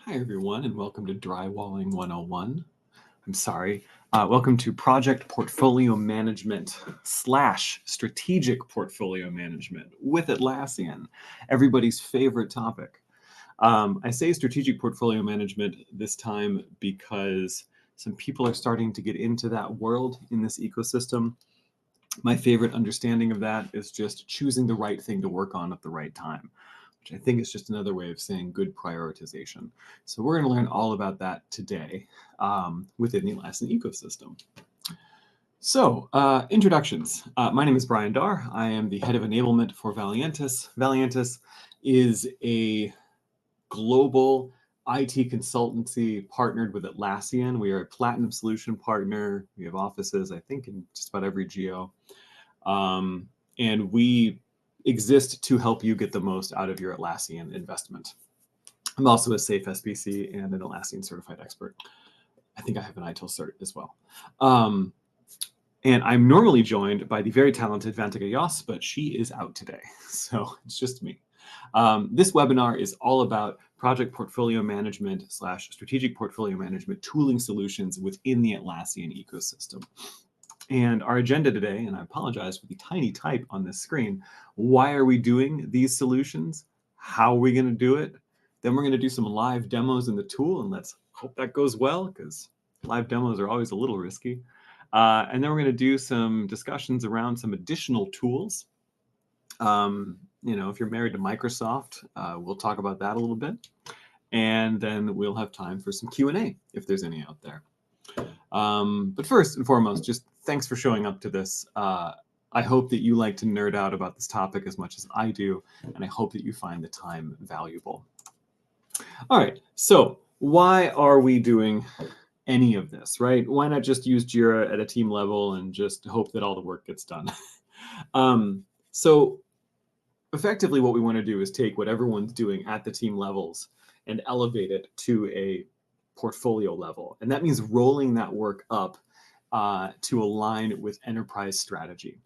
Hi, everyone, and welcome to Drywalling 101. Welcome to Project Portfolio Management / Strategic Portfolio Management with Atlassian, everybody's favorite topic. I say strategic portfolio management this time because some people are starting to get into that world in this ecosystem. My favorite understanding of that is just choosing the right thing to work on at the right time, which I think is just another way of saying good prioritization. So we're going to learn all about that today within the Atlassian ecosystem. So introductions. My name is Brian Darr. I am the head of enablement for Valiantis. Valiantis is a global IT consultancy partnered with Atlassian. We are a platinum solution partner. We have offices, I think, in just about every geo. And we exist to help you get the most out of your Atlassian investment. I'm also a SAFE SBC and an Atlassian certified expert. I think I have an ITIL cert as well. And I'm normally joined by the very talented Vantika Yos, but she is out today, so it's just me. This webinar is all about project portfolio management / strategic portfolio management tooling solutions within the Atlassian ecosystem. And our agenda today, and I apologize for the tiny type on this screen, why are we doing these solutions? How are we going to do it? Then we're going to do some live demos in the tool, and let's hope that goes well, because live demos are always a little risky. And then we're going to do some discussions around some additional tools. If you're married to Microsoft, we'll talk about that a little bit. And then we'll have time for some Q&A if there's any out there. But first and foremost, just thanks for showing up to this. I hope that you like to nerd out about this topic as much as I do, and I hope that you find the time valuable. All right, so why are we doing any of this, right? Why not just use Jira at a team level and just hope that all the work gets done? So effectively what we want to do is take what everyone's doing at the team levels and elevate it to a portfolio level. And that means rolling that work up to align with enterprise strategy.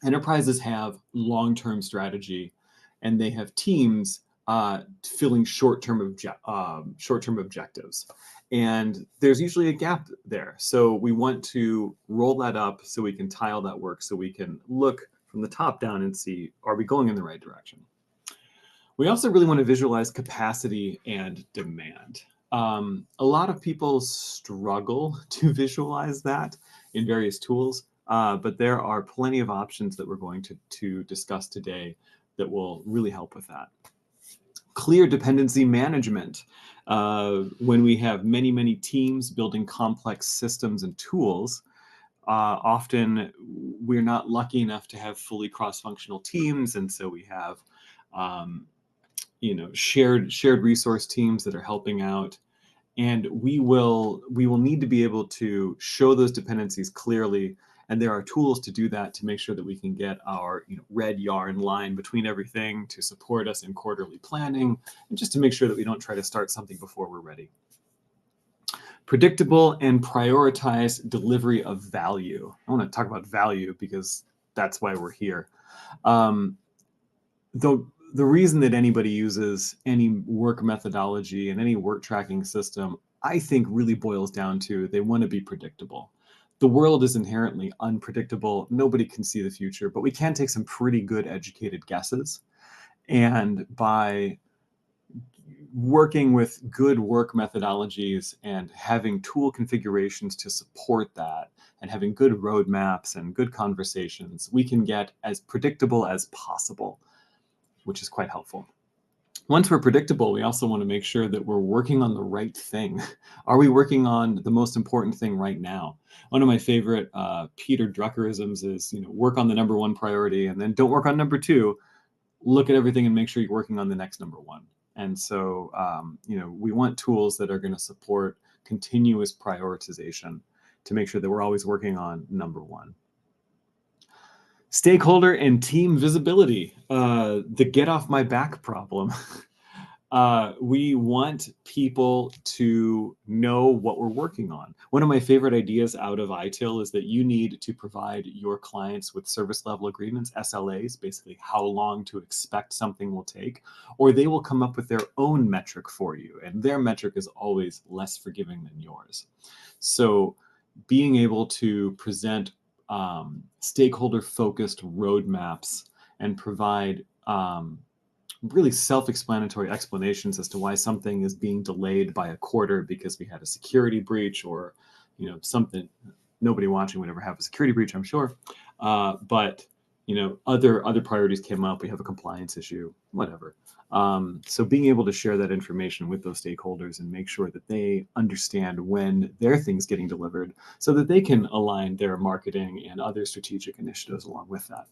Enterprises have long-term strategy, and they have teams filling short-term objectives. And there's usually a gap there. So we want to roll that up so we can tile that work, so we can look from the top down and see, are we going in the right direction? We also really want to visualize capacity and demand. A lot of people struggle to visualize that in various tools, but there are plenty of options that we're going to discuss today that will really help with that. Clear dependency management. When we have many teams building complex systems and tools, often we're not lucky enough to have fully cross-functional teams, and so we have shared resource teams that are helping out, and we will need to be able to show those dependencies clearly, and there are tools to do that to make sure that we can get our red yarn line between everything to support us in quarterly planning, and just to make sure that we don't try to start something before we're ready. Predictable and prioritized delivery of value. I want to talk about value because that's why we're here. The reason that anybody uses any work methodology and any work tracking system, I think really boils down to they want to be predictable. The world is inherently unpredictable. Nobody can see the future, but we can take some pretty good educated guesses. And by working with good work methodologies and having tool configurations to support that, and having good roadmaps and good conversations, we can get as predictable as possible, which is quite helpful. Once we're predictable, we also want to make sure that we're working on the right thing. Are we working on the most important thing right now? One of my favorite Peter Druckerisms is, work on the number one priority and then don't work on number two. Look at everything and make sure you're working on the next number one. And so, we want tools that are going to support continuous prioritization to make sure that we're always working on number one. Stakeholder and team visibility, the get off my back problem. We want people to know what we're working on. One of my favorite ideas out of ITIL is that you need to provide your clients with service level agreements, SLAs, basically how long to expect something will take, or they will come up with their own metric for you. And their metric is always less forgiving than yours. So being able to present stakeholder-focused roadmaps and provide really self-explanatory explanations as to why something is being delayed by a quarter because we had a security breach, or something. Nobody watching would ever have a security breach, I'm sure, but other priorities came up. We have a compliance issue, whatever. So being able to share that information with those stakeholders and make sure that they understand when their thing's getting delivered, so that they can align their marketing and other strategic initiatives along with that.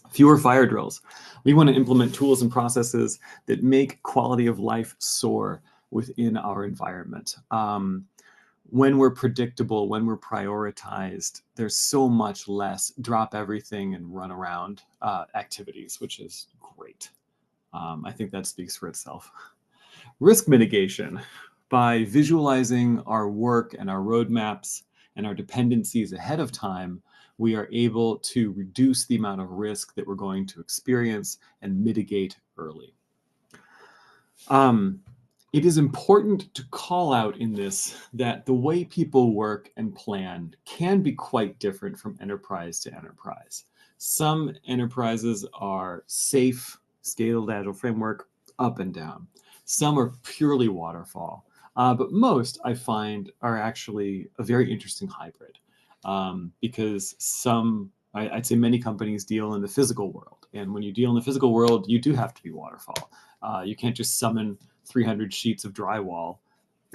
Fewer fire drills. We want to implement tools and processes that make quality of life soar within our environment. When we're predictable, when we're prioritized, there's so much less drop everything and run around activities, which is great. I think that speaks for itself. Risk mitigation. By visualizing our work and our roadmaps and our dependencies ahead of time, we are able to reduce the amount of risk that we're going to experience and mitigate early. It is important to call out in this that the way people work and plan can be quite different from enterprise to enterprise. Some enterprises are safe, scaled agile framework, up and down. Some are purely waterfall. But most, I find, are actually a very interesting hybrid. Because I'd say many companies deal in the physical world. And when you deal in the physical world, you do have to be waterfall. You can't just summon 300 sheets of drywall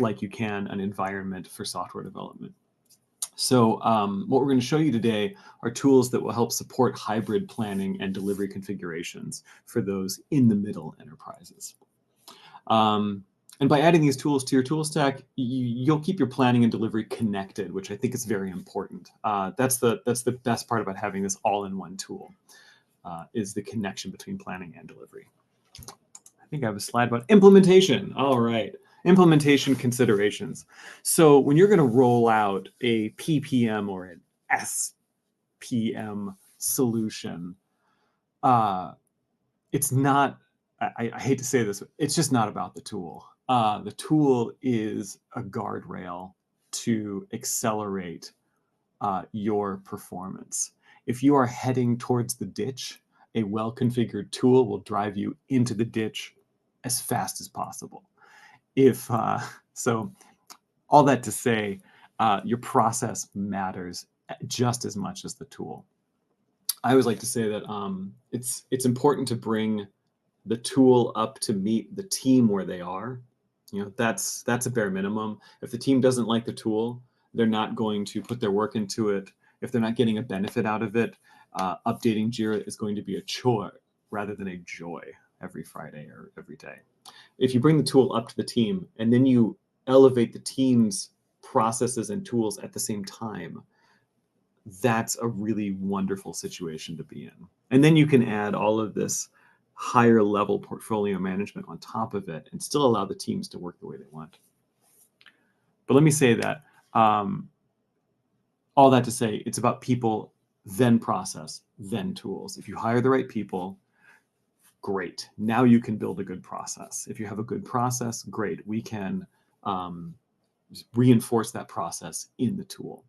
like you can an environment for software development. So what we're going to show you today are tools that will help support hybrid planning and delivery configurations for those in the middle enterprises. And by adding these tools to your tool stack, you'll keep your planning and delivery connected, which I think is very important. That's the best part about having this all-in-one tool, is the connection between planning and delivery. I think I have a slide about implementation. All right, implementation considerations. So when you're going to roll out a PPM or an SPM solution, it's not, I hate to say this, it's just not about the tool. The tool is a guardrail to accelerate your performance. If you are heading towards the ditch, a well-configured tool will drive you into the ditch as fast as possible. So all that to say, your process matters just as much as the tool. I always like to say that it's important to bring the tool up to meet the team where they are. That's a bare minimum. If the team doesn't like the tool, they're not going to put their work into it. If they're not getting a benefit out of it, updating Jira is going to be a chore rather than a joy every Friday or every day. If you bring the tool up to the team and then you elevate the team's processes and tools at the same time, that's a really wonderful situation to be in. And then you can add all of this higher level portfolio management on top of it and still allow the teams to work the way they want. But let me say that all that to say, it's about people, then process, then tools. If you hire the right people, great. Now you can build a good process. If you have a good process, great. We can reinforce that process in the tool.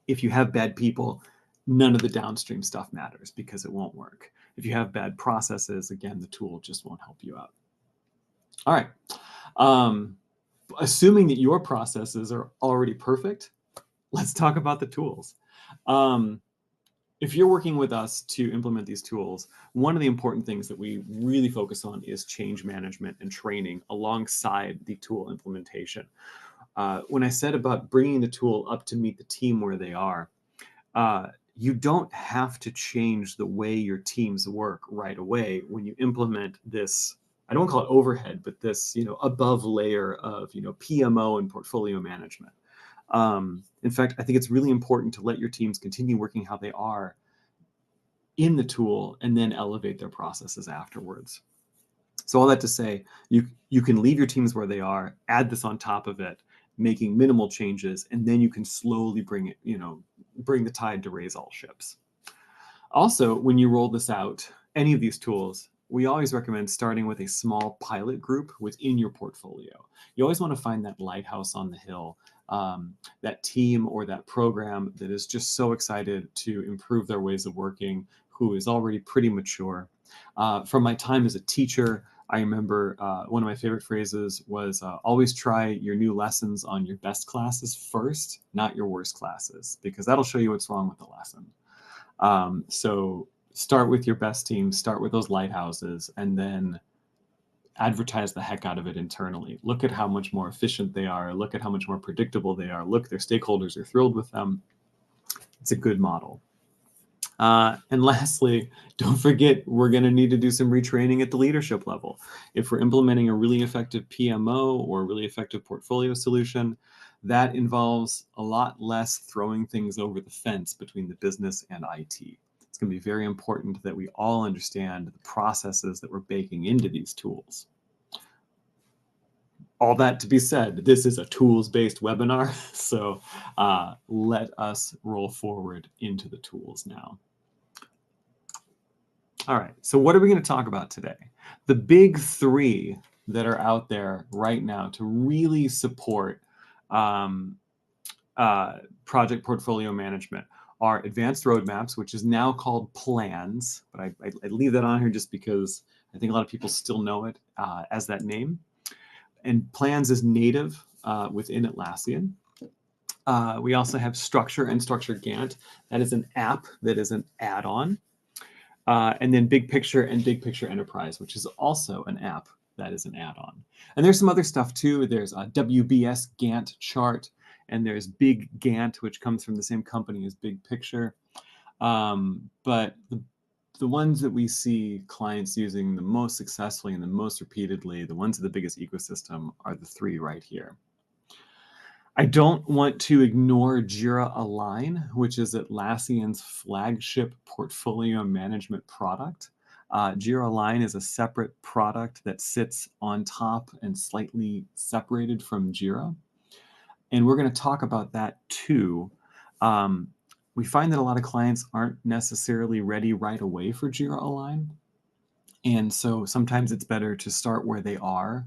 If you have bad people, none of the downstream stuff matters because it won't work. If you have bad processes, again, the tool just won't help you out. All right. Assuming that your processes are already perfect, let's talk about the tools. If you're working with us to implement these tools, one of the important things that we really focus on is change management and training alongside the tool implementation. When I said about bringing the tool up to meet the team where they are, you don't have to change the way your teams work right away when you implement this. I don't call it overhead, but this, above layer of, PMO and portfolio management. In fact, I think it's really important to let your teams continue working how they are in the tool and then elevate their processes afterwards. So all that to say, you can leave your teams where they are, add this on top of it, making minimal changes, and then you can slowly bring the tide to raise all ships. Also, when you roll this out, any of these tools, we always recommend starting with a small pilot group within your portfolio. You always want to find that lighthouse on the hill, that team or that program that is just so excited to improve their ways of working, who is already pretty mature. From my time as a teacher, I remember one of my favorite phrases was always try your new lessons on your best classes first, not your worst classes, because that'll show you what's wrong with the lesson. So start with your best team, start with those lighthouses, and then advertise the heck out of it internally. Look at how much more efficient they are. Look at how much more predictable they are. Look, their stakeholders are thrilled with them. It's a good model. And lastly, don't forget, we're going to need to do some retraining at the leadership level. If we're implementing a really effective PMO or a really effective portfolio solution, that involves a lot less throwing things over the fence between the business and IT. It's going to be very important that we all understand the processes that we're baking into these tools. All that to be said, this is a tools-based webinar, so let us roll forward into the tools now. All right, so what are we going to talk about today? The big three that are out there right now to really support project portfolio management are advanced roadmaps, which is now called plans, but I leave that on here just because I think a lot of people still know it as that name. And plans is native within Atlassian. We also have Structure and Structure Gantt. That is an app that is an add-on. And then Big Picture and Big Picture Enterprise, which is also an app that is an add-on. And there's some other stuff too. There's a WBS Gantt chart, and there's Big Gantt, which comes from the same company as Big Picture. But the ones that we see clients using the most successfully and the most repeatedly, the ones of the biggest ecosystem, are the three right here. I don't want to ignore Jira Align, which is Atlassian's flagship portfolio management product. Jira Align is a separate product that sits on top and slightly separated from Jira. And we're going to talk about that too. We find that a lot of clients aren't necessarily ready right away for Jira Align. And so sometimes it's better to start where they are.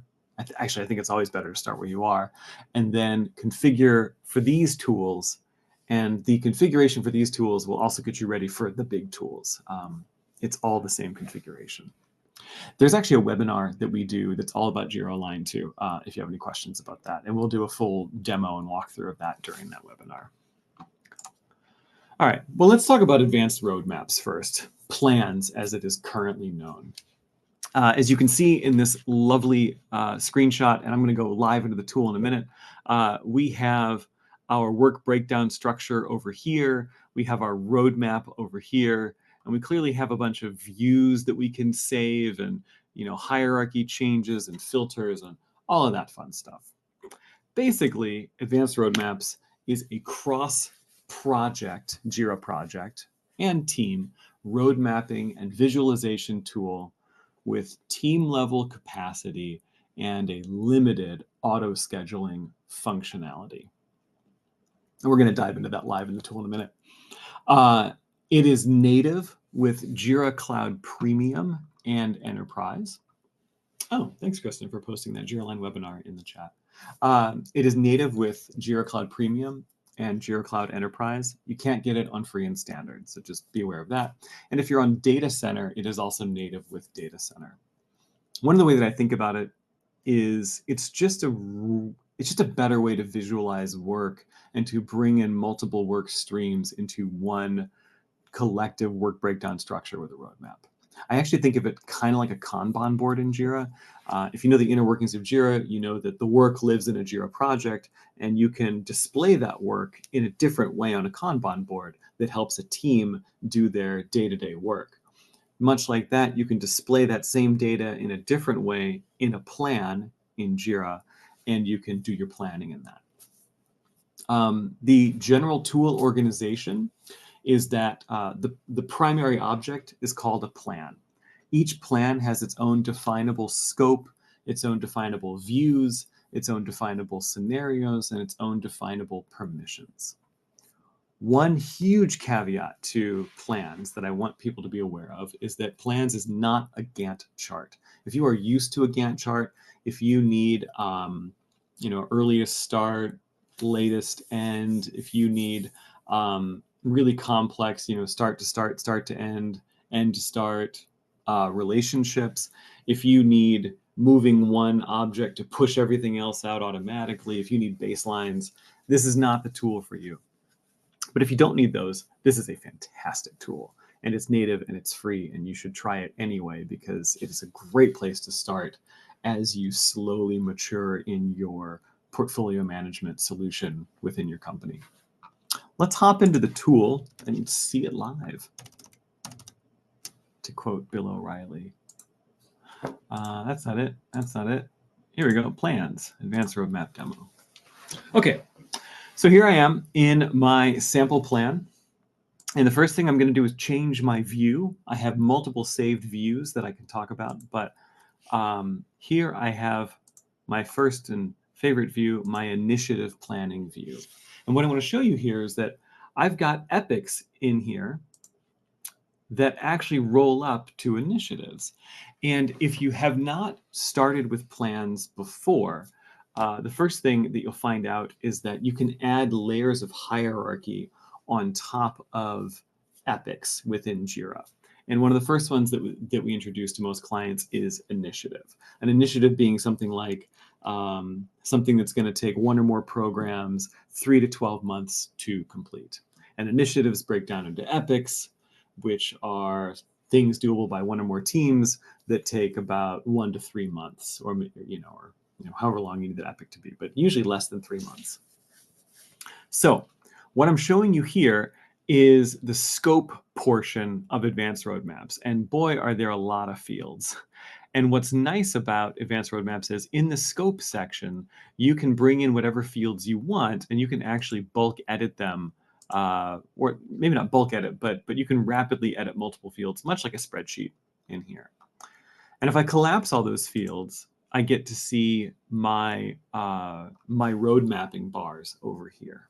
Actually, I think it's always better to start where you are and then configure for these tools. And the configuration for these tools will also get you ready for the big tools. It's all the same configuration. There's actually a webinar that we do that's all about Jira Align too, if you have any questions about that. And we'll do a full demo and walkthrough of that during that webinar. All right, well, let's talk about advanced roadmaps first, plans as it is currently known. As you can see in this lovely screenshot, and I'm going to go live into the tool in a minute, we have our work breakdown structure over here. We have our roadmap over here, and we clearly have a bunch of views that we can save and hierarchy changes and filters and all of that fun stuff. Basically, advanced roadmaps is a cross-project, Jira project, and team road mapping and visualization tool with team-level capacity and a limited auto-scheduling functionality. And we're going to dive into that live in the tool in a minute. It is native with Jira Cloud Premium and Enterprise. Oh, thanks, Kristen, for posting that Jira Line webinar in the chat. It is native with Jira Cloud Premium and Jira Cloud Enterprise. You can't get it on free and standard, so just be aware of that. And if you're on Data Center, it is also native with Data Center. One of the ways that I think about it is it's just a better way to visualize work and to bring in multiple work streams into one collective work breakdown structure with a roadmap. I actually think of it kind of like a Kanban board in Jira. If you know the inner workings of Jira, you know that the work lives in a Jira project, and you can display that work in a different way on a Kanban board that helps a team do their day-to-day work. Much like that, you can display that same data in a different way in a plan in Jira, and you can do your planning in that. The general tool organization is that the primary object is called a plan. Each plan has its own definable scope, its own definable views, its own definable scenarios, and its own definable permissions. One huge caveat to plans that I want people to be aware of is that plans is not a Gantt chart. If you are used to a Gantt chart, if you need, earliest start, latest end, if you need really complex, start to start, start to end to start relationships, if you need moving one object to push everything else out automatically, if you need baselines, this is not the tool for you. But if you don't need those, this is a fantastic tool, and it's native and it's free, and you should try it anyway because it is a great place to start as you slowly mature in your portfolio management solution within your company. Let's hop into the tool and see it live. To quote Bill O'Reilly. That's not it. That's not it. Here we go. Plans, advanced roadmap demo. Okay. So here I am in my sample plan. And the first thing I'm going to do is change my view. I have multiple saved views that I can talk about, but here I have my first and favorite view, my initiative planning view. And what I want to show you here is that I've got epics in here that actually roll up to initiatives. And if you have not started with plans before, the first thing that you'll find out is that you can add layers of hierarchy on top of epics within Jira. And one of the first ones that we introduce to most clients is initiative. An initiative being something like something that's going to take one or more programs 3 to 12 months to complete. And initiatives break down into epics, which are things doable by one or more teams that take about 1 to 3 months, or however long you need the epic to be, but usually less than 3 months. So what I'm showing you here is the scope portion of advanced roadmaps. And boy, are there a lot of fields. And what's nice about advanced roadmaps is in the scope section, you can bring in whatever fields you want, and you can actually bulk edit them, or maybe not bulk edit, but you can rapidly edit multiple fields, much like a spreadsheet in here. And if I collapse all those fields, I get to see my road mapping bars over here.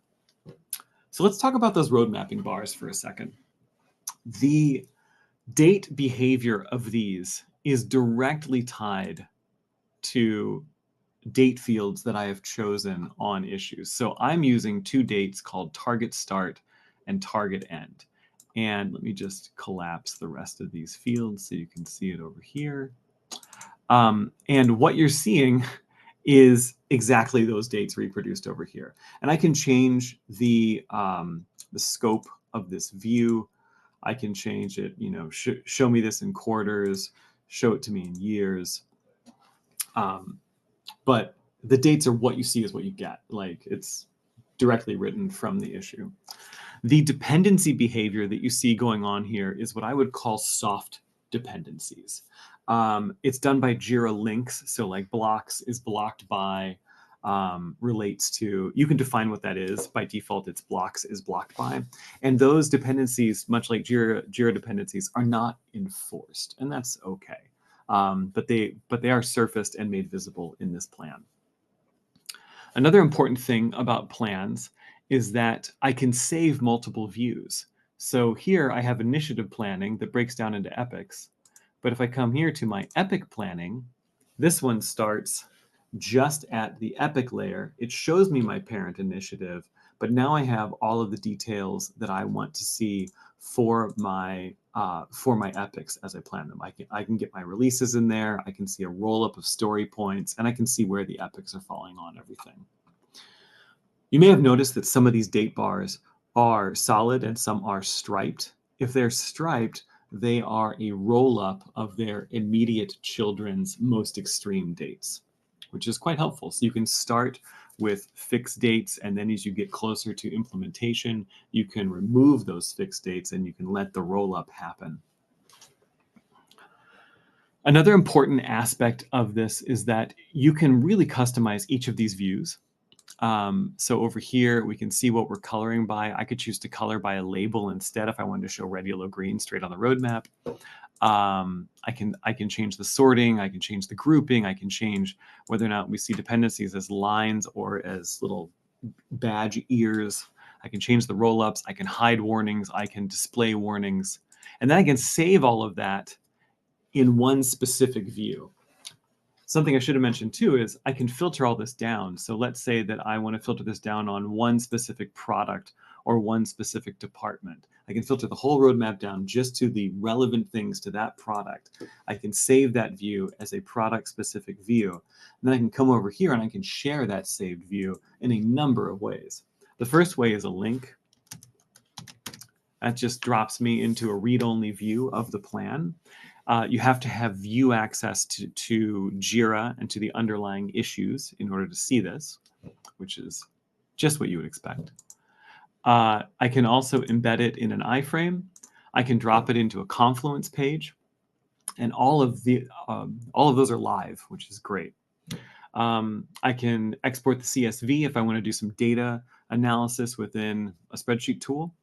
So let's talk about those road mapping bars for a second. The date behavior of these is directly tied to date fields that I have chosen on issues. So I'm using 2 dates called target start and target end. And let me just collapse the rest of these fields so you can see it over here. And what you're seeing is exactly those dates reproduced over here. And I can change the scope of this view. I can change it, show me this in quarters, show it to me in years. But the dates are what you see is what you get. Like, it's directly written from the issue. The dependency behavior that you see going on here is what I would call soft dependencies. It's done by Jira links. So like blocks is blocked by, relates to, you can define what that is. By default, it's blocks is blocked by. And those dependencies, much like Jira dependencies, are not enforced, and that's okay. But they are surfaced and made visible in this plan. Another important thing about plans is that I can save multiple views. So here I have initiative planning that breaks down into epics. But if I come here to my epic planning, this one starts just at the epic layer. It shows me my parent initiative, but now I have all of the details that I want to see for my epics as I plan them. I can get my releases in there. I can see a roll-up of story points, and I can see where the epics are falling on everything. You may have noticed that some of these date bars are solid and some are striped. If they're striped, they are a roll-up of their immediate children's most extreme dates, which is quite helpful. So you can start with fixed dates, and then as you get closer to implementation, you can remove those fixed dates and you can let the roll-up happen. Another important aspect of this is that you can really customize each of these views. So over here, we can see what we're coloring by. I could choose to color by a label instead if I wanted to show red, yellow, green straight on the roadmap. I can change the sorting, I can change the grouping, I can change whether or not we see dependencies as lines or as little badge ears. I can change the roll-ups, I can hide warnings, I can display warnings, and then I can save all of that in one specific view. Something I should have mentioned too is I can filter all this down. So let's say that I want to filter this down on one specific product or one specific department. I can filter the whole roadmap down just to the relevant things to that product. I can save that view as a product-specific view. And then I can come over here and I can share that saved view in a number of ways. The first way is a link. That just drops me into a read-only view of the plan. You have to have view access to Jira and to the underlying issues in order to see this, which is just what you would expect. I can also embed it in an iframe. I can drop it into a Confluence page, and all of those are live, which is great. I can export the CSV if I want to do some data analysis within a spreadsheet tool.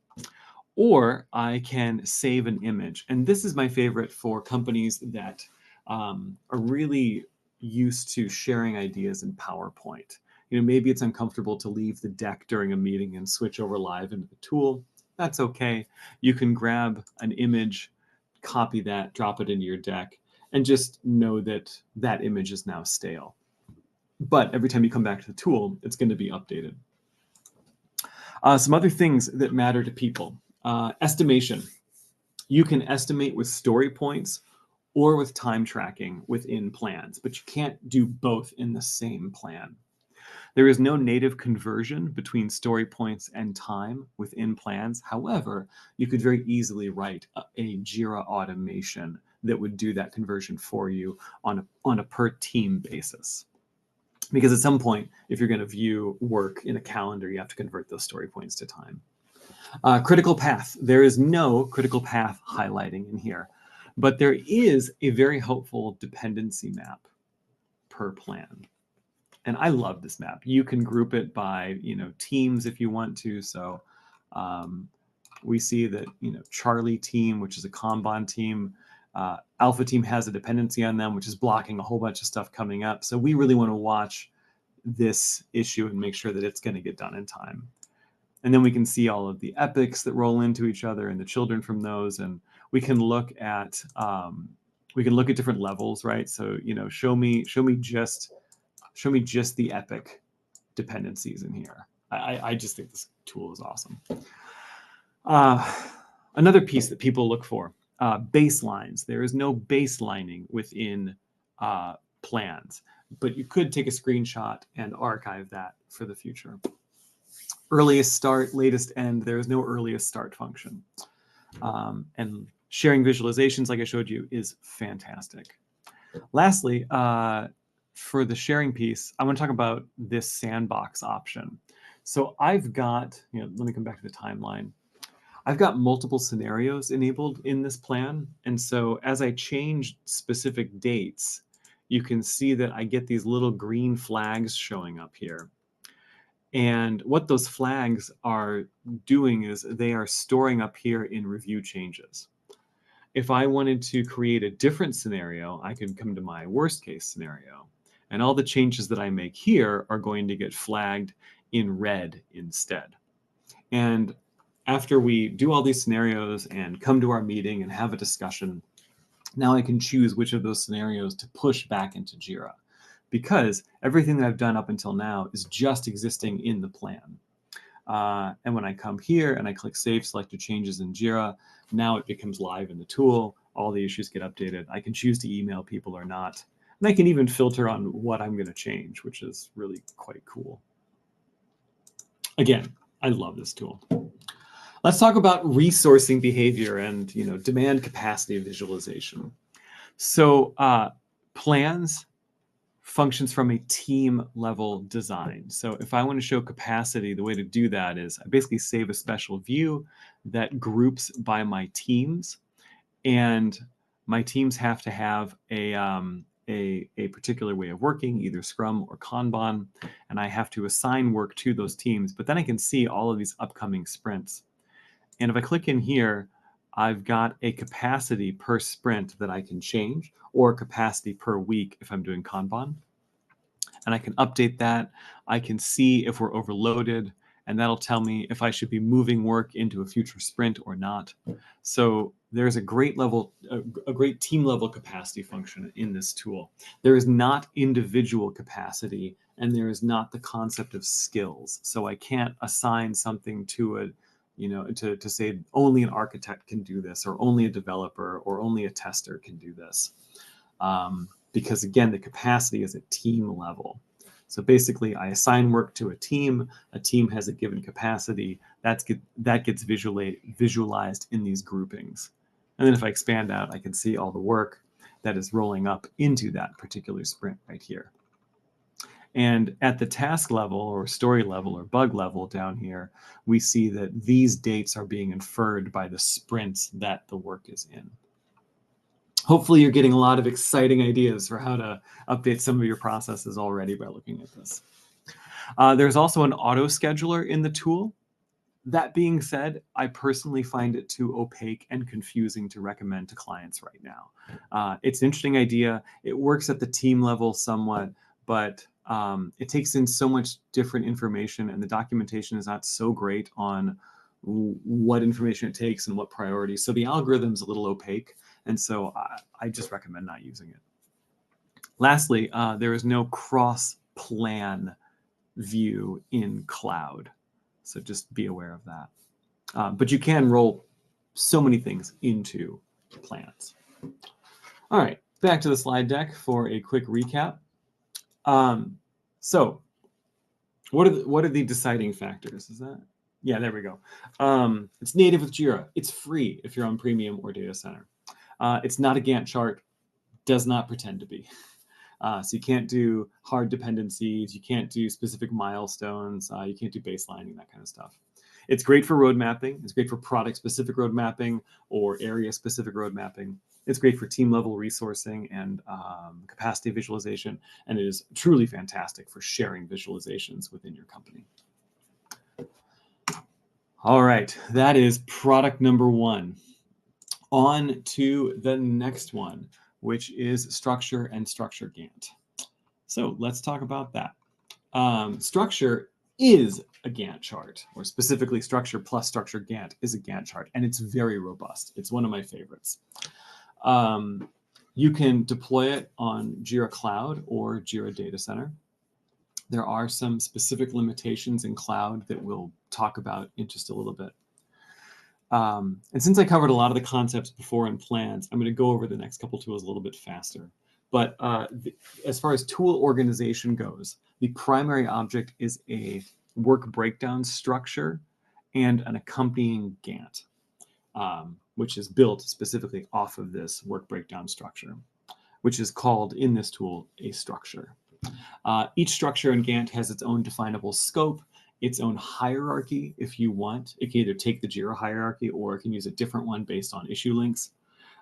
Or I can save an image. And this is my favorite for companies that are really used to sharing ideas in PowerPoint. Maybe it's uncomfortable to leave the deck during a meeting and switch over live into the tool. That's okay. You can grab an image, copy that, drop it into your deck, and just know that that image is now stale. But every time you come back to the tool, it's going to be updated. Some other things that matter to people. Estimation. You can estimate with story points or with time tracking within plans, but you can't do both in the same plan. There is no native conversion between story points and time within plans. However, you could very easily write a Jira automation that would do that conversion for you on a per team basis. Because at some point, if you're going to view work in a calendar, you have to convert those story points to time. Critical path. There is no critical path highlighting in here, but there is a very helpful dependency map per plan. And I love this map. You can group it by, teams if you want to. So we see that, Charlie team, which is a Kanban team, Alpha team has a dependency on them, which is blocking a whole bunch of stuff coming up. So we really want to watch this issue and make sure that it's going to get done in time. And then we can see all of the epics that roll into each other and the children from those. And we can look at different levels, right? So, show me just the epic dependencies in here. I just think this tool is awesome. Another piece that people look for, baselines. There is no baselining within plans, but you could take a screenshot and archive that for the future. Earliest start, latest end. There is no earliest start function. And sharing visualizations, like I showed you, is fantastic. Lastly, for the sharing piece, I want to talk about this sandbox option. So I've got, let me come back to the timeline. I've got multiple scenarios enabled in this plan. And so as I change specific dates, you can see that I get these little green flags showing up here. And what those flags are doing is they are storing up here in review changes. If I wanted to create a different scenario, I can come to my worst case scenario. And all the changes that I make here are going to get flagged in red instead. And after we do all these scenarios and come to our meeting and have a discussion, now I can choose which of those scenarios to push back into Jira, because everything that I've done up until now is just existing in the plan. And when I come here and I click Save Selected Changes in Jira, now it becomes live in the tool. All the issues get updated. I can choose to email people or not. And I can even filter on what I'm going to change, which is really quite cool. Again, I love this tool. Let's talk about resourcing behavior and demand capacity visualization. So plans functions from a team level design. So if I want to show capacity, the way to do that is I basically save a special view that groups by my teams, and my teams have to have a particular way of working, either Scrum or Kanban, and I have to assign work to those teams. But then I can see all of these upcoming sprints. And if I click in here, I've got a capacity per sprint that I can change, or capacity per week if I'm doing Kanban. And I can update that. I can see if we're overloaded, and that'll tell me if I should be moving work into a future sprint or not. So there's a great team level capacity function in this tool. There is not individual capacity, and there is not the concept of skills. So I can't assign something to a, to say only an architect can do this, or only a developer, or only a tester can do this. Because again, the capacity is at team level. So basically, I assign work to a team has a given capacity, that gets visualized in these groupings. And then if I expand out, I can see all the work that is rolling up into that particular sprint right here. And at the task level or story level or bug level down here, we see that these dates are being inferred by the sprints that the work is in. Hopefully you're getting a lot of exciting ideas for how to update some of your processes already by looking at this. There's also an auto scheduler in the tool. That being said, I personally find it too opaque and confusing to recommend to clients right now. It's an interesting idea. It works at the team level somewhat, but it takes in so much different information, and the documentation is not so great on what information it takes and what priorities. So the algorithm's a little opaque. And so I just recommend not using it. Lastly, there is no cross-plan view in cloud. So just be aware of that. But you can roll so many things into plans. All right, back to the slide deck for a quick recap. So what are the deciding factors? Is that? Yeah, there we go. It's native with Jira. It's free if you're on Premium or Data Center. It's not a Gantt chart, does not pretend to be. So you can't do hard dependencies, you can't do specific milestones, you can't do baselining, that kind of stuff. It's great for road mapping. It's great for product-specific road mapping or area-specific road mapping. It's great for team-level resourcing and capacity visualization, and it is truly fantastic for sharing visualizations within your company. All right, that is product number 1. On to the next one, which is structure and structure Gantt. So let's talk about that. Structure is a Gantt chart, or specifically structure plus structure Gantt is a Gantt chart, and it's very robust. It's one of my favorites. You can deploy it on Jira Cloud or Jira Data Center. There are some specific limitations in cloud that we'll talk about in just a little bit. And since I covered a lot of the concepts before in plans, I'm going to go over the next couple tools a little bit faster. But as far as tool organization goes, the primary object is a work breakdown structure and an accompanying Gantt, which is built specifically off of this work breakdown structure, which is called in this tool a structure. Each structure in Gantt has its own definable scope, its own hierarchy if you want. It can either take the Jira hierarchy or it can use a different one based on issue links.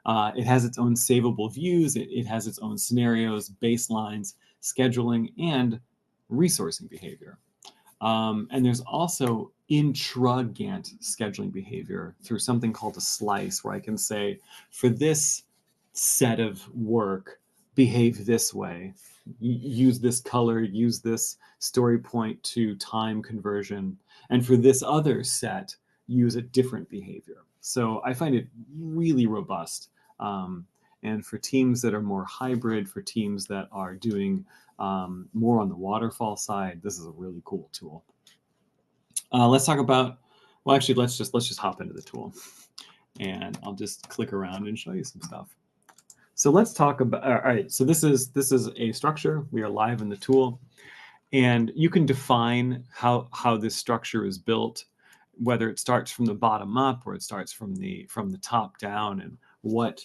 It has its own savable views. It has its own scenarios, baselines, scheduling, and resourcing behavior. And there's also intra-Gantt scheduling behavior through something called a slice, where I can say, for this set of work, behave this way. Use this color, use this story point to time conversion. And for this other set, use a different behavior. So I find it really robust. And for teams that are more hybrid, for teams that are doing more on the waterfall side, this is a really cool tool. Let's talk about, well, actually, let's just hop into the tool. And I'll just click around and show you some stuff. So let's talk about, all right, so this is a structure. We are live in the tool. And you can define how this structure is built, whether it starts from the bottom up or it starts from the top down, and what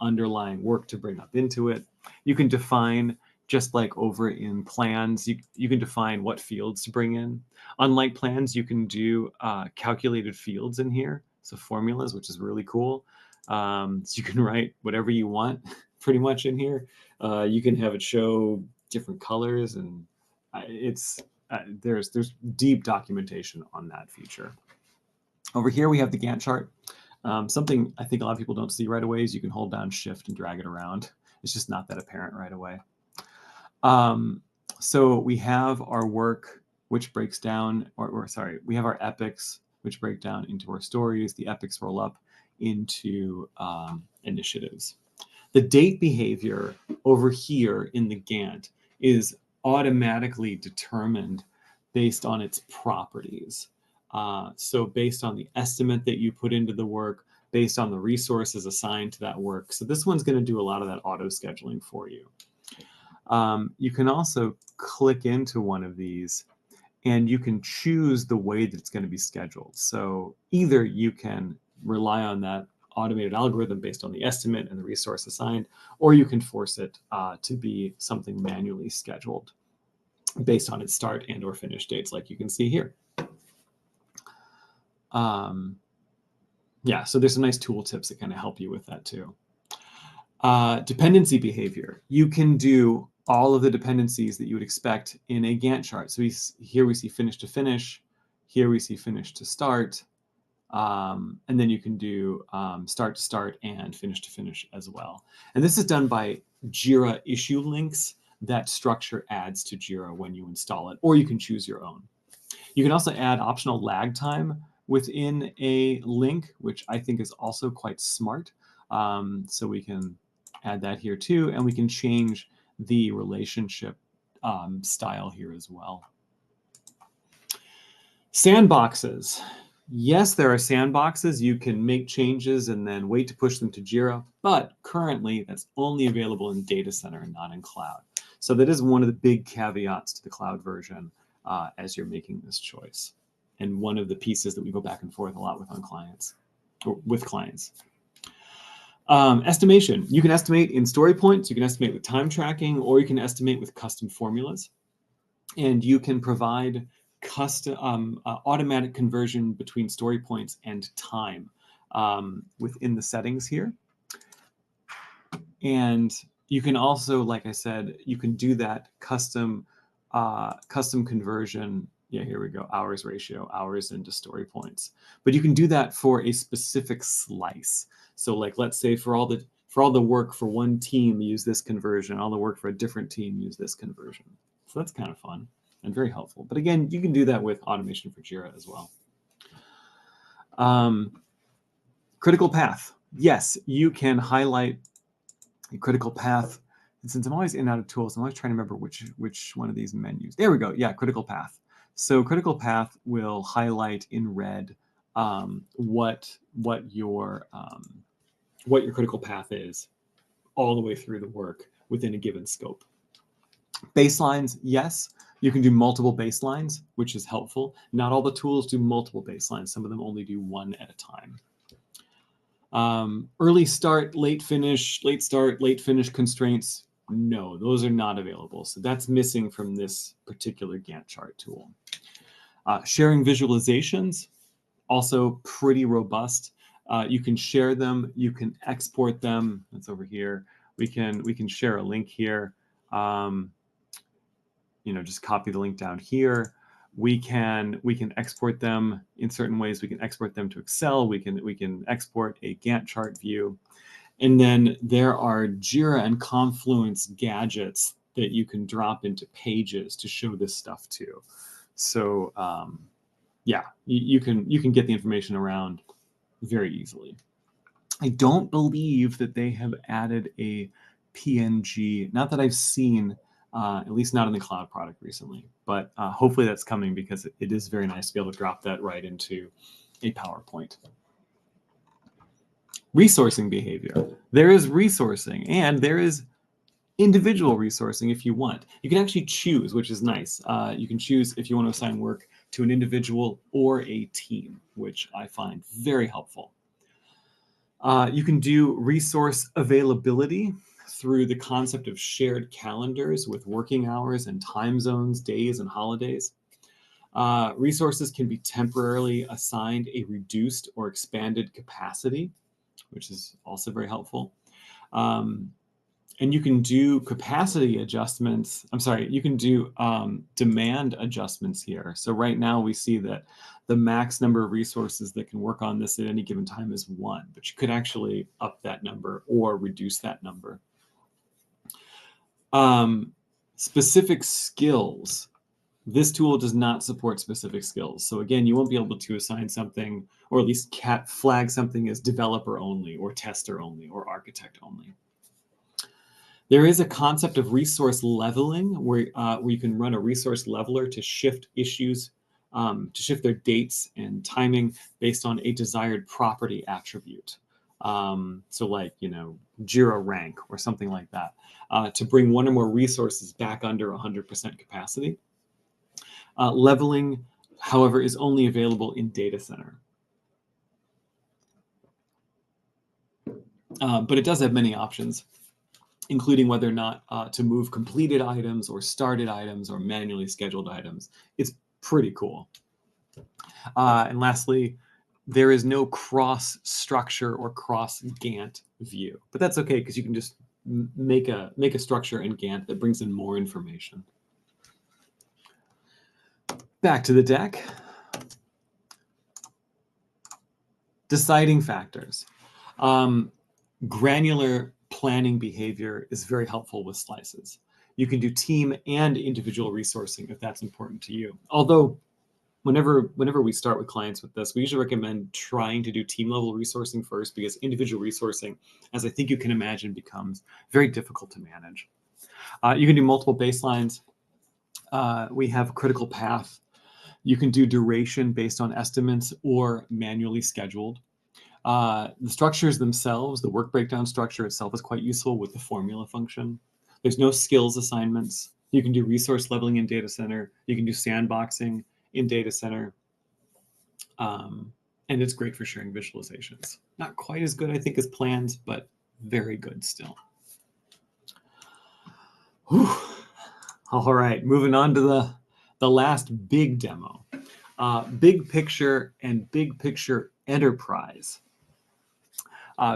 underlying work to bring up into it. You can define, just like over in plans, you can define what fields to bring in. Unlike plans, you can do calculated fields in here, so formulas, which is really cool. So you can write whatever you want pretty much in here. You can have it show different colors, and there's deep documentation on that feature. Over here we have the Gantt chart. Something I think a lot of people don't see right away is you can hold down Shift and drag it around. It's just not that apparent right away. So we have our work, which breaks down, or sorry, we have our epics, which break down into our stories. The epics roll up into initiatives. The date behavior over here in the Gantt is automatically determined based on its properties. So based on the estimate that you put into the work, based on the resources assigned to that work. So this one's going to do a lot of that auto scheduling for you. You can also click into one of these and you can choose the way that it's going to be scheduled. So either you can rely on that automated algorithm based on the estimate and the resource assigned, or you can force it to be something manually scheduled based on its start and or finish dates, like you can see here. Yeah, so there's some nice tooltips that kind of help you with that too. Dependency behavior. You can do all of the dependencies that you would expect in a Gantt chart. So here we see finish to finish. Here we see finish to start. And then you can do start to start and finish to finish as well. And this is done by Jira issue links that structure adds to Jira when you install it, or you can choose your own. You can also add optional lag time within a link, which I think is also quite smart. So we can add that here too, and we can change the relationship style here as well. Sandboxes. Yes, there are sandboxes. You can make changes and then wait to push them to Jira, but currently that's only available in data center and not in cloud. So that is one of the big caveats to the cloud version as you're making this choice. And one of the pieces that we go back and forth a lot with on clients, or with clients. Estimation. You can estimate in story points, you can estimate with time tracking, or you can estimate with custom formulas. And you can provide custom automatic conversion between story points and time within the settings here. And you can also, like I said, you can do that custom conversion. Yeah, here we go, hours ratio, hours into story points. But you can do that for a specific slice. So like, let's say for all the work for one team, use this conversion. All the work for a different team, use this conversion. So that's kind of fun and very helpful. But again, you can do that with automation for Jira as well. Critical path. Yes, you can highlight a critical path. And since I'm always in and out of tools, I'm always trying to remember which one of these menus. There we go. Yeah, critical path. So critical path will highlight in red what your critical path is all the way through the work within a given scope. Baselines, yes, you can do multiple baselines, which is helpful. Not all the tools do multiple baselines. Some of them only do one at a time. Early start, late finish, late start, late finish constraints, no, those are not available. So that's missing from this particular Gantt chart tool. Sharing visualizations, also pretty robust. You can share them, you can export them. That's over here. We can share a link here. Just copy the link down here. We can export them in certain ways. We can export them to Excel. We can export a Gantt chart view. And then there are Jira and Confluence gadgets that you can drop into pages to show this stuff too. So yeah, you can get the information around very easily. I don't believe that they have added a PNG, not that I've seen, at least not in the cloud product recently, but hopefully that's coming because it is very nice to be able to drop that right into a PowerPoint. Resourcing behavior. There is resourcing and there is individual resourcing if you want. You can actually choose, which is nice. You can choose if you want to assign work to an individual or a team, which I find very helpful. You can do resource availability through the concept of shared calendars with working hours and time zones, days and holidays. Resources can be temporarily assigned a reduced or expanded capacity, which is also very helpful. And you can do capacity adjustments. I'm sorry, you can do demand adjustments here. So right now we see that the max number of resources that can work on this at any given time is 1, but you could actually up that number or reduce that number. Specific skills. This tool does not support specific skills. So again, you won't be able to assign something, or at least flag something as developer only, or tester only, or architect only. There is a concept of resource leveling where you can run a resource leveler to shift issues, to shift their dates and timing based on a desired property attribute. So like, Jira rank or something like that, to bring one or more resources back under 100% capacity. Leveling, however, is only available in data center. But it does have many options, including whether or not to move completed items or started items or manually scheduled items. It's pretty cool. And lastly, there is no cross structure or cross Gantt view, but that's okay because you can just make a structure in Gantt that brings in more information. Back to the deck. Deciding factors. Granular planning behavior is very helpful with slices. You can do team and individual resourcing if that's important to you. Although whenever we start with clients with this, we usually recommend trying to do team level resourcing first, because individual resourcing, as I think you can imagine, becomes very difficult to manage. You can do multiple baselines. We have critical path. You can do duration based on estimates or manually scheduled. The structures themselves, the work breakdown structure itself is quite useful with the formula function. There's no skills assignments. You can do resource leveling in data center. You can do sandboxing in data center. And it's great for sharing visualizations. Not quite as good, I think, as plans, but very good still. Whew. All right, moving on to the last big demo. Big picture and big picture enterprise.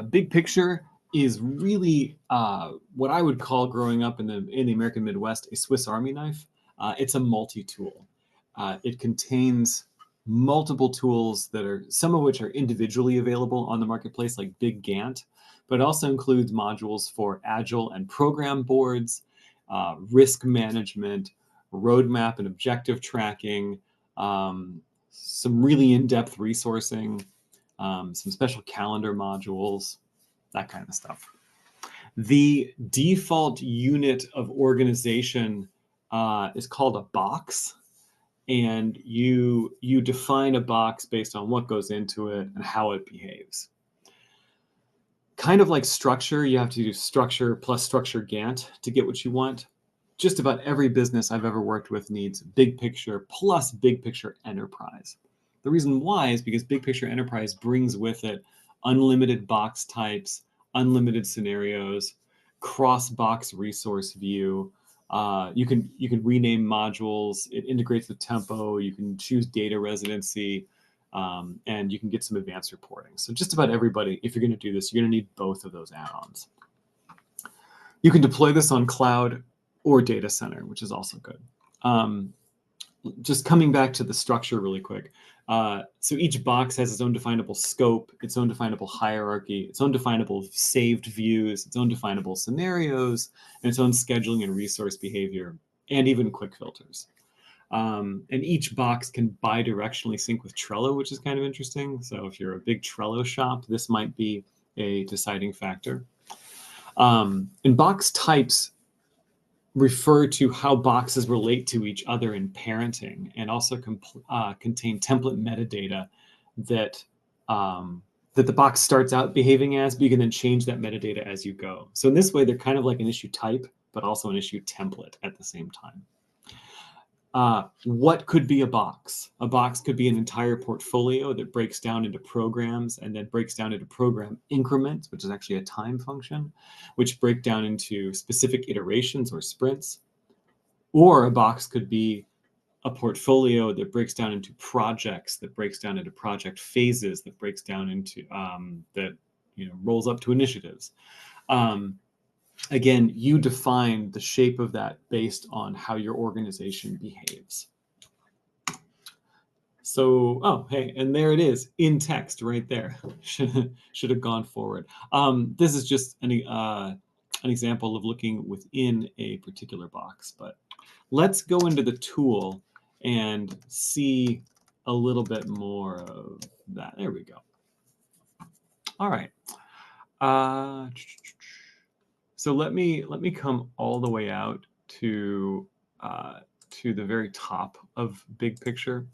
Big picture is really what I would call, growing up in the American Midwest, a Swiss Army knife. It's a multi-tool. It contains multiple tools that are, some of which are individually available on the marketplace, like Big Gantt, but it also includes modules for agile and program boards, risk management, roadmap and objective tracking, some really in-depth resourcing, some special calendar modules, that kind of stuff. The default unit of organization is called a box, and you define a box based on what goes into it and how it behaves. Kind of like structure, you have to do structure plus structure Gantt to get what you want. Just about every business I've ever worked with needs big picture plus big picture enterprise. The reason why is because big picture enterprise brings with it unlimited box types, unlimited scenarios, cross box resource view. You can rename modules. It integrates with Tempo. You can choose data residency, and you can get some advanced reporting. So just about everybody, if you're going to do this, you're going to need both of those add-ons. You can deploy this on cloud or data center, which is also good. Just coming back to the structure really quick. So each box has its own definable scope, its own definable hierarchy, its own definable saved views, its own definable scenarios, and its own scheduling and resource behavior, and even quick filters. And each box can bidirectionally sync with Trello, which is kind of interesting. So if you're a big Trello shop, this might be a deciding factor. And box types refer to how boxes relate to each other in parenting, and also contain template metadata that the box starts out behaving as, but you can then change that metadata as you go. So in this way, they're kind of like an issue type, but also an issue template at the same time. What could be a box? A box could be an entire portfolio that breaks down into programs and then breaks down into program increments, which is actually a time function, which break down into specific iterations or sprints. Or a box could be a portfolio that breaks down into projects, that breaks down into project phases, that breaks down into, rolls up to initiatives. again, you define the shape of that based on how your organization behaves. So, oh, hey, and there it is in text right there. Should have gone forward. This is just an example of looking within a particular box, but let's go into the tool and see a little bit more of that. There we go. All right. So let me come all the way out to the very top of big picture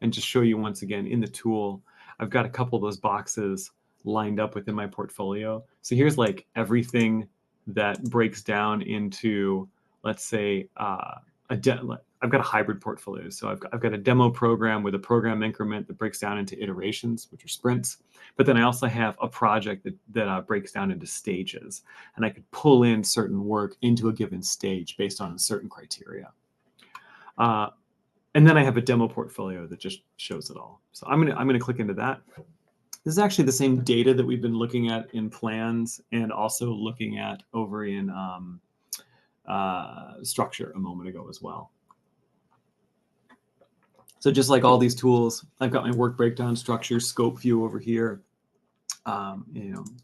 and just show you once again in the tool. I've got a couple of those boxes lined up within my portfolio. So here's like everything that breaks down into, let's say, I've got a hybrid portfolio. So I've got a demo program with a program increment that breaks down into iterations, which are sprints. But then I also have a project that breaks down into stages. And I could pull in certain work into a given stage based on certain criteria. And then I have a demo portfolio that just shows it all. So I'm gonna click into that. This is actually the same data that we've been looking at in plans and also looking at over in structure a moment ago as well. So just like all these tools, I've got my work breakdown structure, scope view over here,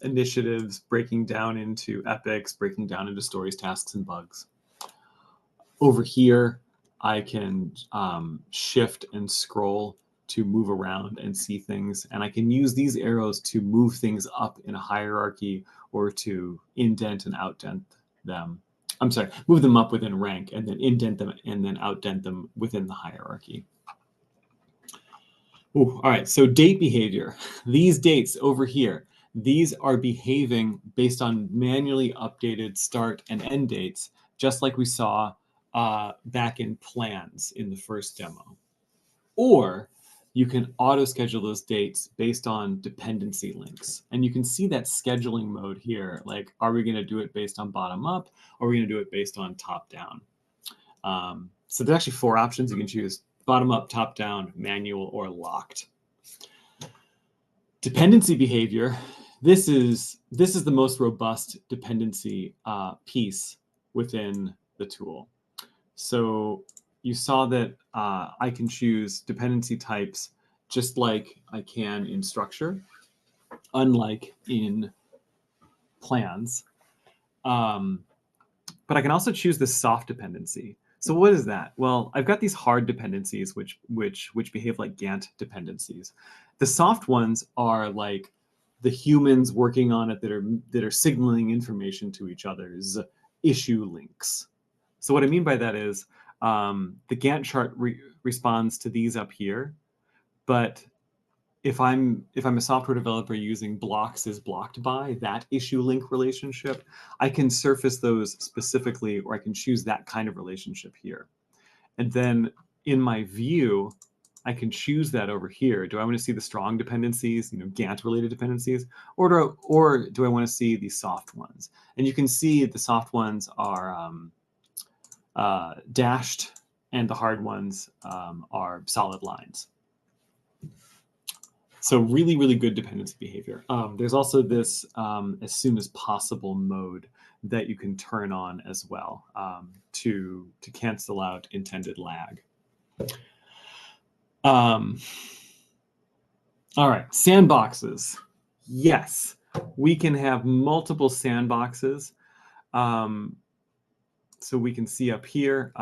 initiatives breaking down into epics, breaking down into stories, tasks, and bugs. Over here, I can shift and scroll to move around and see things. And I can use these arrows to move things up in a hierarchy or to indent and outdent them. I'm sorry, move them up within rank and then indent them and then outdent them within the hierarchy. Ooh, all right, so date behavior. These dates over here, these are behaving based on manually updated start and end dates, just like we saw back in plans in the first demo. Or you can auto schedule those dates based on dependency links. And you can see that scheduling mode here. Like, are we going to do it based on bottom up? Or are we going to do it based on top down? So there's actually 4 options you can choose: bottom up, top down, manual, or locked. Dependency behavior. This is the most robust dependency piece within the tool. So you saw that I can choose dependency types just like I can in structure, unlike in plans. But I can also choose the soft dependency. So what is that? Well, I've got these hard dependencies which behave like Gantt dependencies. The soft ones are like the humans working on it that are signaling information to each other's issue links. So what I mean by that is the Gantt chart responds to these up here, but if I'm a software developer using blocks as blocked by that issue link relationship, I can surface those specifically, or I can choose that kind of relationship here. And then in my view, I can choose that over here. Do I want to see the strong dependencies, Gantt related dependencies, or do I want to see the soft ones? And you can see the soft ones are dashed and the hard ones are solid lines. So really, really good dependency behavior. There's also this as soon as possible mode that you can turn on as well to cancel out intended lag. All right, sandboxes. Yes, we can have multiple sandboxes. So we can see up here,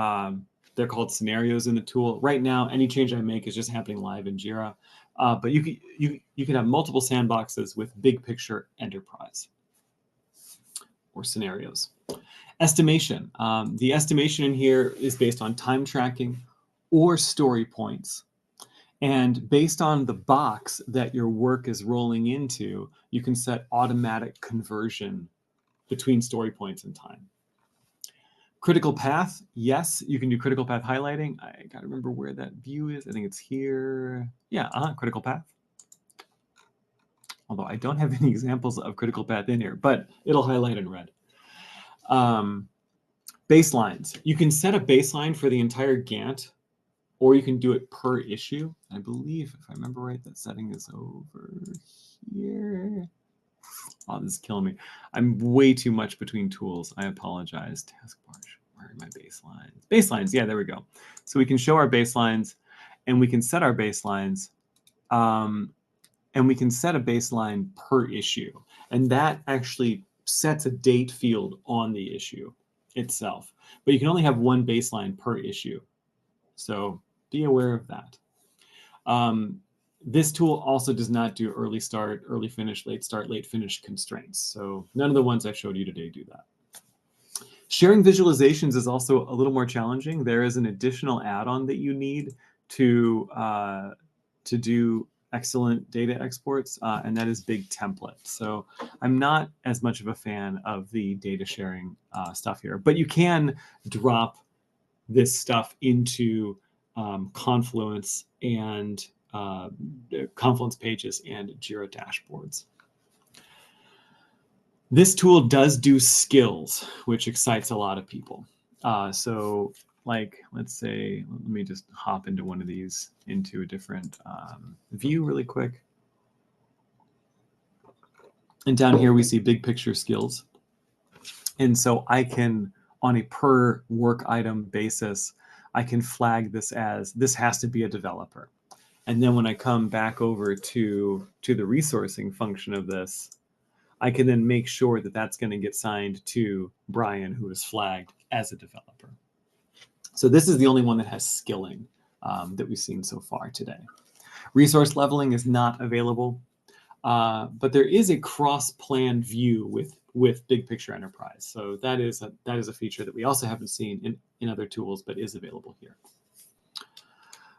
they're called scenarios in the tool. Right now, any change I make is just happening live in Jira. But you can have multiple sandboxes with big picture enterprise or scenarios. Estimation. The estimation in here is based on time tracking or story points. And based on the box that your work is rolling into, you can set automatic conversion between story points and time. Critical path, yes, you can do critical path highlighting. I got to remember where that view is. I think it's here. Yeah, critical path. Although I don't have any examples of critical path in here, but it'll highlight in red. Baselines. You can set a baseline for the entire Gantt, or you can do it per issue. I believe, if I remember right, that setting is over here. Oh, this is killing me. I'm way too much between tools. I apologize. Taskbar, where are my baselines? Baselines, yeah, there we go. So we can show our baselines, and we can set our baselines, and we can set a baseline per issue. And that actually sets a date field on the issue itself. But you can only have one baseline per issue. So be aware of that. This tool also does not do early start, early finish, late start, late finish constraints. So none of the ones I've showed you today do that. Sharing visualizations is also a little more challenging. There is an additional add-on that you need to do excellent data exports, and that is Big Template. So I'm not as much of a fan of the data sharing stuff here, but you can drop this stuff into Confluence and Confluence pages and Jira dashboards. This tool does do skills, which excites a lot of people. So like, let's say, let me just hop into one of these into a different view really quick. And down here we see big picture skills. And so I can, on a per work item basis, I can flag this as, this has to be a developer. And then when I come back over to the resourcing function of this, I can then make sure that that's going to get signed to Brian, who is flagged as a developer. So this is the only one that has skilling that we've seen so far today. Resource leveling is not available, but there is a cross-plan view with Big Picture Enterprise. So that is a feature that we also haven't seen in other tools, but is available here.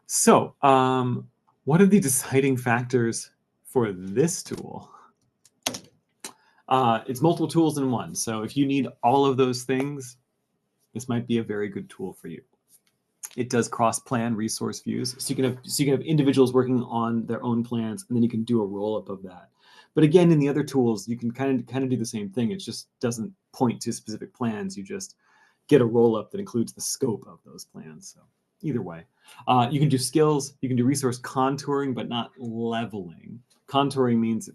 So what are the deciding factors for this tool? It's multiple tools in one. So if you need all of those things, this might be a very good tool for you. It does cross-plan resource views, so you can have individuals working on their own plans, and then you can do a roll-up of that. But again, in the other tools, you can kind of do the same thing. It just doesn't point to specific plans. You just get a roll-up that includes the scope of those plans. So either way, you can do skills. You can do resource contouring, but not leveling. Contouring means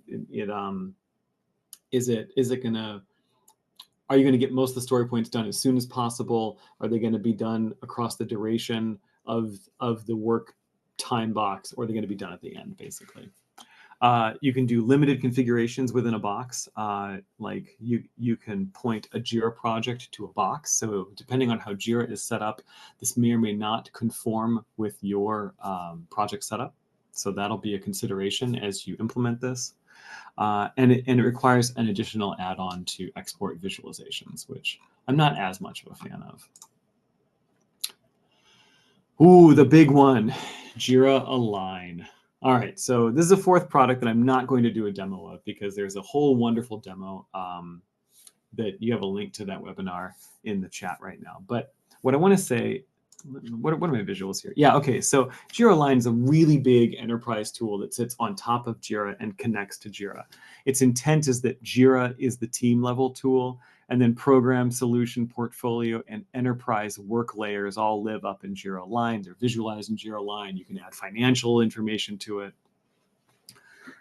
are you going to get most of the story points done as soon as possible? Are they going to be done across the duration of the work time box, or are they going to be done at the end, basically? You can do limited configurations within a box. Like you can point a Jira project to a box. So depending on how Jira is set up, this may or may not conform with your project setup. So that'll be a consideration as you implement this. And it requires an additional add-on to export visualizations, which I'm not as much of a fan of. Ooh, the big one, Jira Align. All right, so this is a fourth product that I'm not going to do a demo of, because there's a whole wonderful demo that you have a link to that webinar in the chat right now. But what I want to say, what are my visuals here? Yeah, okay, so Jira Align is a really big enterprise tool that sits on top of Jira and connects to Jira. Its intent is that Jira is the team level tool, and then program, solution, portfolio, and enterprise work layers all live up in Jira Align. They're visualized in Jira Align. You can add financial information to it.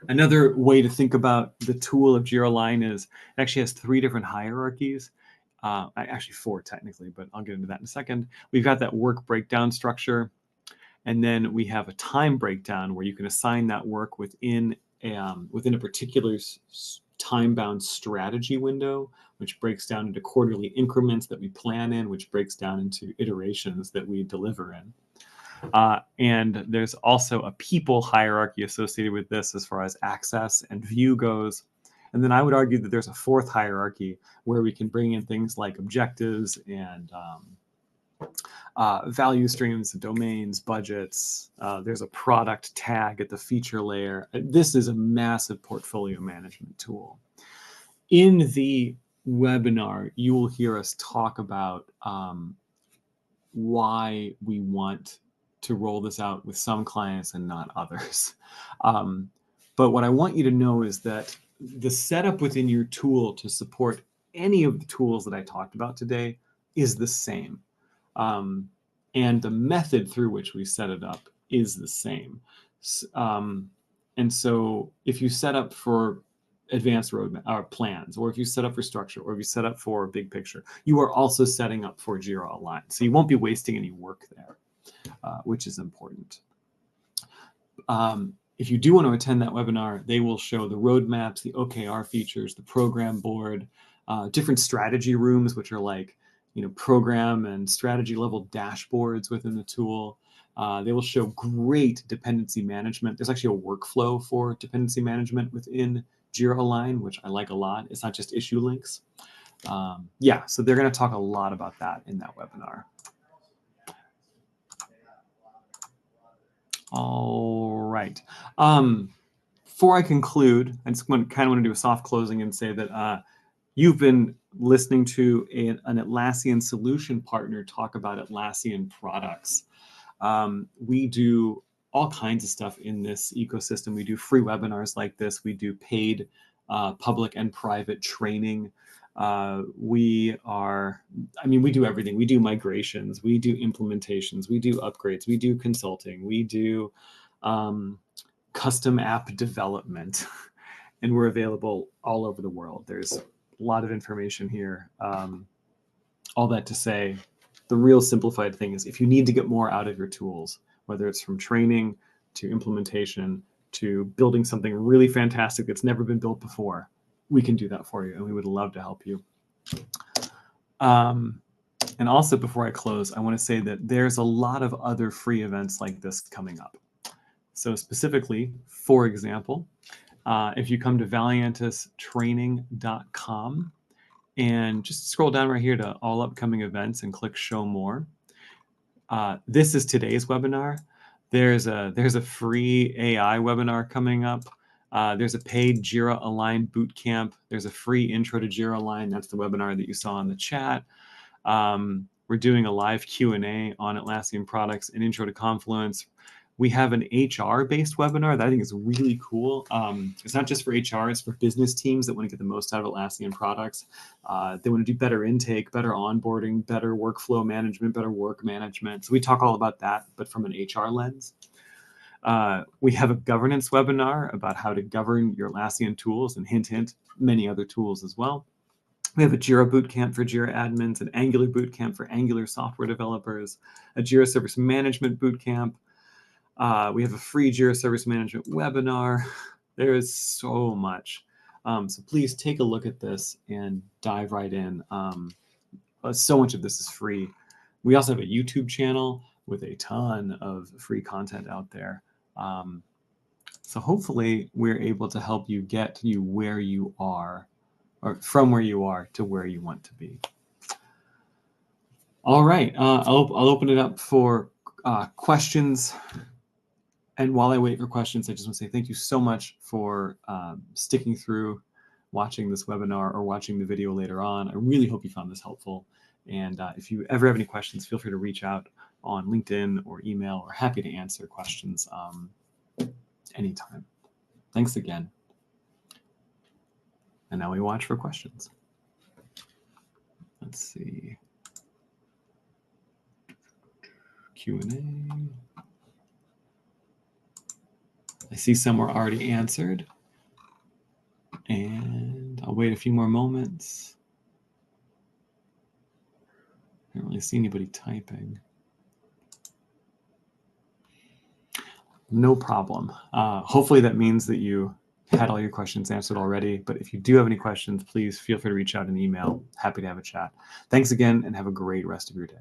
Another way to think about the tool of Jira Align is it actually has 3 different hierarchies. Actually 4 technically, but I'll get into that in a second. We've got that work breakdown structure, and then we have a time breakdown where you can assign that work within a particular time-bound strategy window, which breaks down into quarterly increments that we plan in, which breaks down into iterations that we deliver in. And there's also a people hierarchy associated with this as far as access and view goes. And then I would argue that there's a 4th hierarchy where we can bring in things like objectives and value streams, domains, budgets. There's a product tag at the feature layer. This is a massive portfolio management tool. In the webinar, you will hear us talk about why we want to roll this out with some clients and not others. But what I want you to know is that the setup within your tool to support any of the tools that I talked about today is the same. And the method through which we set it up is the same. And so if you set up for advanced roadmap or plans, or if you set up for structure, or if you set up for big picture, you are also setting up for Jira Align. So you won't be wasting any work there, which is important. If you do want to attend that webinar, they will show the roadmaps, the OKR features, the program board, different strategy rooms, which are like, program and strategy level dashboards within the tool. They will show great dependency management. There's actually a workflow for dependency management within Jira Align, which I like a lot. It's not just issue links. Yeah, so they're going to talk a lot about that in that webinar. All right. Before I conclude, I just kind of want to do a soft closing and say that you've been listening to an Atlassian solution partner talk about Atlassian products. We do all kinds of stuff in this ecosystem. We do free webinars like this. We do paid public and private training. We do everything. We do migrations, we do implementations, we do upgrades, we do consulting, we do custom app development, and we're available all over the world. There's a lot of information here. All that to say, the real simplified thing is if you need to get more out of your tools, whether it's from training to implementation to building something really fantastic that's never been built before, we can do that for you, and we would love to help you. And also, before I close, I want to say that there's a lot of other free events like this coming up. So specifically, for example, if you come to valiantustraining.com and just scroll down right here to all upcoming events and click show more. This is today's webinar. There's a free AI webinar coming up. There's a paid Jira Align bootcamp. There's a free intro to Jira Align. That's the webinar that you saw in the chat. We're doing a live Q&A on Atlassian products, an intro to Confluence. We have an HR-based webinar that I think is really cool. It's not just for HR, it's for business teams that want to get the most out of Atlassian products. They want to do better intake, better onboarding, better workflow management, better work management. So we talk all about that, but from an HR lens. We have a governance webinar about how to govern your Atlassian tools, and hint, hint, many other tools as well. We have a Jira bootcamp for Jira admins, an Angular bootcamp for Angular software developers, a Jira service management bootcamp. We have a free Jira service management webinar. There is so much. So please take a look at this and dive right in. So much of this is free. We also have a YouTube channel with a ton of free content out there. So hopefully we're able to help you get you where you are, or from where you are to where you want to be. All right, I'll open it up for questions. And while I wait for questions, I just want to say thank you so much for sticking through, watching this webinar or watching the video later on. I really hope you found this helpful. And if you ever have any questions, feel free to reach out on LinkedIn or email. We're happy to answer questions anytime. Thanks again. And now we watch for questions. Let's see. Q&A. I see some were already answered. And I'll wait a few more moments. I don't really see anybody typing. No problem. Hopefully that means that you had all your questions answered already. But if you do have any questions, please feel free to reach out in email. Happy to have a chat. Thanks again, and have a great rest of your day.